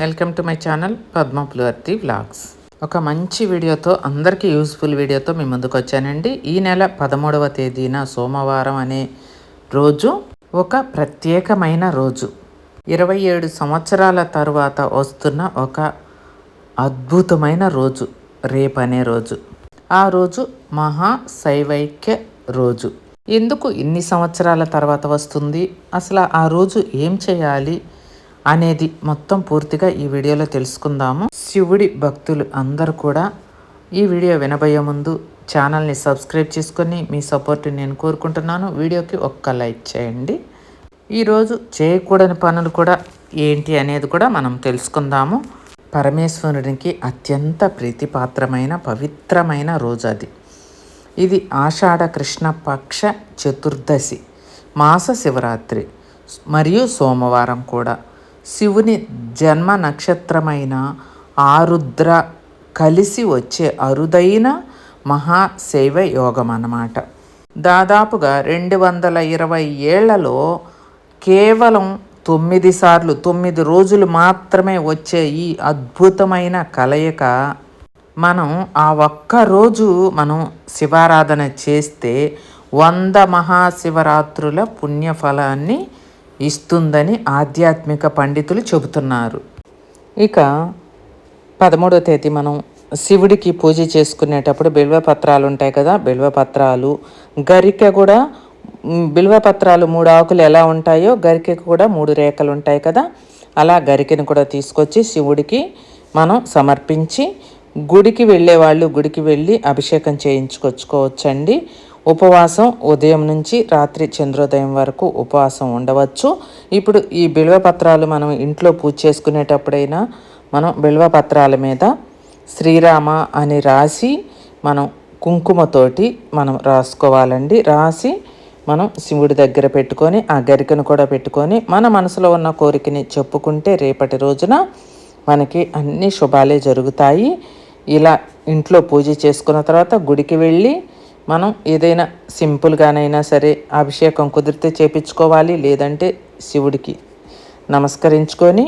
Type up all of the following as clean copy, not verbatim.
Welcome to my channel Padma Pulavarthi vlogs. ఒక మంచి వీడియోతో, అందరికీ యూస్ఫుల్ వీడియోతో మీ ముందుకు వచ్చానండి. ఈ నెల 13వ తేదీన సోమవారం అనే రోజు ఒక ప్రత్యేకమైన రోజు. 27 సంవత్సరాల తర్వాత వస్తున్న ఒక అద్భుతమైన రోజు రేపనే రోజు. ఆ రోజు మహాశైవైక్య రోజు. ఎందుకు ఇన్ని సంవత్సరాల తర్వాత వస్తుంది, అసలు ఆ రోజు ఏం చేయాలి అనేది మొత్తం పూర్తిగా ఈ వీడియోలో తెలుసుకుందాము. శివుడి భక్తులు అందరూ కూడా ఈ వీడియో వినబోయే ముందు ఛానల్ని సబ్స్క్రైబ్ చేసుకొని మీ సపోర్ట్ నేను కోరుకుంటున్నాను. వీడియోకి ఒక్క లైక్ చేయండి. ఈరోజు చేయకూడని పనులు కూడా ఏంటి అనేది కూడా మనం తెలుసుకుందాము. పరమేశ్వరునికి అత్యంత ప్రీతిపాత్రమైన పవిత్రమైన రోజు అది. ఇది ఆషాఢ కృష్ణ పక్ష చతుర్దశి, మాస శివరాత్రి మరియు సోమవారం కూడా. శివుని జన్మ నక్షత్రమైన ఆరుద్ర కలిసి వచ్చే అరుదైన మహాశైవ యోగం అన్నమాట. దాదాపుగా 220 ఏళ్లలో కేవలం 9 సార్లు 9 రోజులు మాత్రమే వచ్చే ఈ అద్భుతమైన కలయిక మనం ఆ ఒక్కరోజు మనం శివారాధన చేస్తే 100 మహాశివరాత్రుల పుణ్యఫలాన్ని ఇస్తుందని ఆధ్యాత్మిక పండితులు చెబుతున్నారు. ఇక 13వ తేదీ మనం శివుడికి పూజ చేసుకునేటప్పుడు బిల్వపత్రాలు ఉంటాయి కదా, బిల్వపత్రాలు, గరికె కూడా. బిల్వపత్రాలు 3 ఆకులు ఎలా ఉంటాయో గరికెకు కూడా 3 రేఖలు ఉంటాయి కదా, అలా గరికెను కూడా తీసుకొచ్చి శివుడికి మనం సమర్పించి, గుడికి వెళ్ళే వాళ్ళు గుడికి వెళ్ళి అభిషేకం చేయించుకొచ్చుకోవచ్చండి. ఉపవాసం ఉదయం నుంచి రాత్రి చంద్రోదయం వరకు ఉపవాసం ఉండవచ్చు. ఇప్పుడు ఈ బిల్వపత్రాలు మనం ఇంట్లో పూజ చేసుకునేటప్పుడైనా మనం బిల్వపత్రాల మీద శ్రీరామ అని రాసి మనం కుంకుమతోటి మనం రాసుకోవాలండి. రాసి మనం శివుడి దగ్గర పెట్టుకొని ఆ గరికను కూడా పెట్టుకొని మన మనసులో ఉన్న కోరికని చెప్పుకుంటే రేపటి రోజున మనకి అన్ని శుభాలే జరుగుతాయి. ఇలా ఇంట్లో పూజ చేసుకున్న తర్వాత గుడికి వెళ్ళి మనం ఏదైనా సింపుల్గానైనా సరే అభిషేకం కుదిరితే చేపించుకోవాలి, లేదంటే శివుడికి నమస్కరించుకొని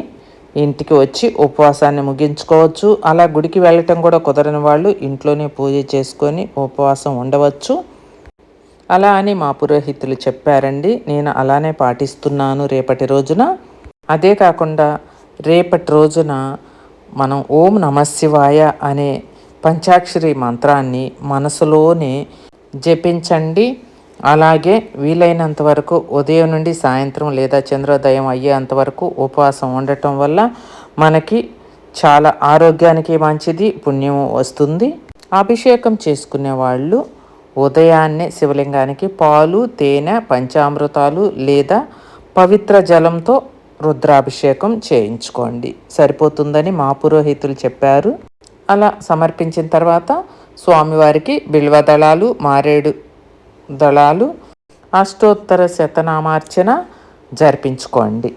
ఇంటికి వచ్చి ఉపవాసాన్ని ముగించుకోవచ్చు. అలా గుడికి వెళ్ళటం కూడా కుదరని వాళ్ళు ఇంట్లోనే పూజ చేసుకొని ఉపవాసం ఉండవచ్చు. అలా అని మా పురోహితులు చెప్పారండి, నేను అలానే పాటిస్తున్నాను రేపటి రోజున. అదే కాకుండా రేపటి రోజున మనం ఓం నమశివాయ అనే పంచాక్షరి మంత్రాన్ని మనసులోనే జపించండి. అలాగే వీలైనంత వరకు ఉదయం నుండి సాయంత్రం లేదా చంద్రోదయం అయ్యేంతవరకు ఉపవాసం ఉండటం వల్ల మనకి చాలా ఆరోగ్యానికి మంచిది, పుణ్యం వస్తుంది. అభిషేకం చేసుకునే వాళ్ళు ఉదయాన్నే శివలింగానికి పాలు, తేనె, పంచామృతాలు లేదా పవిత్ర జలంతో రుద్రాభిషేకం చేయించుకోండి, సరిపోతుందని మా పురోహితులు చెప్పారు. అలా సమర్పించిన తర్వాత స్వామివారికి బిల్వదళాలు, మారేడు దళాలు, అష్టోత్తర శతనామార్చన జరిపించుకోండి.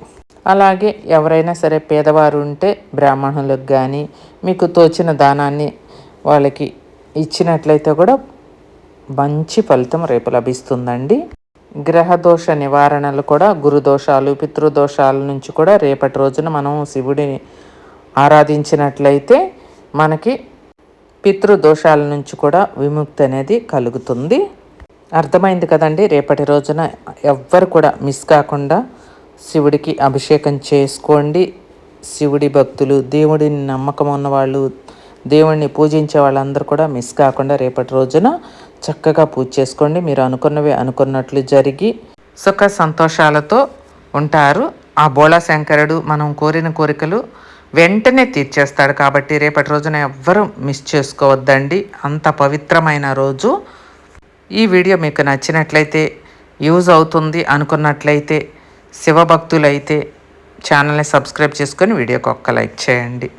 అలాగే ఎవరైనా సరే పేదవారు ఉంటే బ్రాహ్మణులకు కానీ మీకు తోచిన దానాన్ని వాళ్ళకి ఇచ్చినట్లయితే కూడా మంచి ఫలితం రేపు లభిస్తుందండి. గ్రహదోష నివారణలు కూడా, గురుదోషాలు, పితృదోషాల నుంచి కూడా రేపటి రోజున మనం శివుడిని ఆరాధించినట్లయితే మనకి పితృదోషాల నుంచి కూడా విముక్తి అనేది కలుగుతుంది. అర్థమైంది కదండి. రేపటి రోజున ఎవ్వరు కూడా మిస్ కాకుండా శివుడికి అభిషేకం చేసుకోండి. శివుడి భక్తులు, దేవుడిని నమ్మకం ఉన్నవాళ్ళు, దేవుడిని పూజించే వాళ్ళందరూ కూడా మిస్ కాకుండా రేపటి రోజున చక్కగా పూజ చేసుకోండి. మీరు అనుకున్నవి అనుకున్నట్లు జరిగి సుఖ సంతోషాలతో ఉంటారు. ఆ బోళా శంకరుడు మనం కోరిన కోరికలు వెంటనే తీర్చేస్తాడు. కాబట్టి రేపటి రోజున ఎవ్వరూ మిస్ చేసుకోవద్దండి, అంత పవిత్రమైన రోజు. ఈ వీడియో మీకు నచ్చినట్లయితే, యూజ్ అవుతుంది అనుకున్నట్లయితే, శివభక్తులైతే ఛానల్ని సబ్స్క్రైబ్ చేసుకొని వీడియోకి ఒక్క లైక్ చేయండి.